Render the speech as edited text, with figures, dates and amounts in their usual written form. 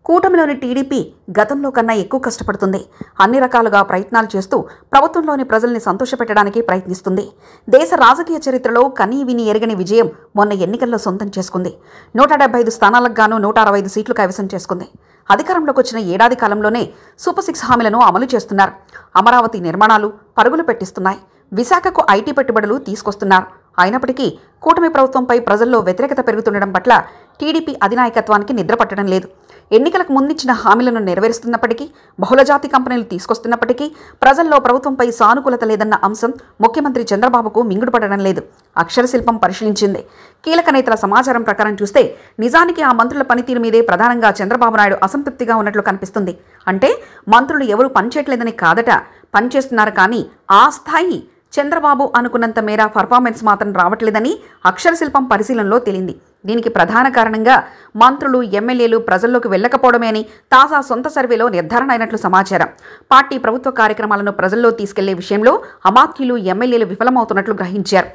కూటమిలోని TDP గతంలో కన్నా ఎక్కువ కష్టపడుతుంది. అన్ని రకాలుగా ప్రయత్నాలు చేస్తూ ప్రభుత్వంలోని ప్రజల్ని సంతోషపెట్టడానికి ప్రయత్నిస్తుంది. దేశ రాజకీయ చరిత్రలో కనీ విని ఎరగని విజయం మొన్న ఎన్నికల్లో సొంతం చేసుకుంది. 175 స్థానాలకు గాను 165 సీట్లు కైవసం చేసుకుంది. అధికారంలోకి వచ్చిన ఏడాది కాలంలోనే సూపర్ 6 హామీలను అమలు చేస్తున్నారు. అమరావతి నిర్మాణాలు పరుగులు పెట్టిస్తున్నాయి. విశాఖకు ఐటీ పెట్టుబడులు తీసుకొస్తున్నారు. అయినప్పటికీ కూటమి ప్రభుత్వంపై ప్రజల్లో వ్యతిరేకత పెరుగుతుండడం పట్ల టీడీపీ అధినాయకత్వానికి నిద్ర పట్టడం లేదు. ఎన్నికలకు ముందిచ్చిన హామీలను నెరవేరుస్తున్నప్పటికీ, బహుళజాతి కంపెనీలు తీసుకొస్తున్నప్పటికీ ప్రజల్లో ప్రభుత్వంపై సానుకూలత లేదన్న అంశం ముఖ్యమంత్రి చంద్రబాబుకు మింగుడుపడడం లేదు. అక్షరశిల్పం పరిశీలించింది. కీలక నేతల సమాచారం ప్రకారం చూస్తే నిజానికి ఆ మంత్రుల పనితీరు మీదే ప్రధానంగా చంద్రబాబు నాయుడు అసంతృప్తిగా ఉన్నట్లు కనిపిస్తుంది. అంటే మంత్రులు ఎవరూ పనిచేయట్లేదని కాదట, పనిచేస్తున్నారు, కానీ ఆ స్థాయి చంద్రబాబు అనుకున్నంత మేర పర్ఫార్మెన్స్ మాత్రం రావట్లేదని అక్షరశిల్పం పరిశీలనలో తేలింది. దీనికి ప్రధాన కారణంగా మంత్రులు, ఎమ్మెల్యేలు ప్రజల్లోకి వెళ్లకపోవడమే అని తాజా సొంత సర్వేలో నిర్ధారణ అయినట్లు సమాచారం. పార్టీ ప్రభుత్వ కార్యక్రమాలను ప్రజల్లో తీసుకెళ్లే విషయంలో అమాత్యులు, ఎమ్మెల్యేలు విఫలమవుతున్నట్లు గ్రహించారు.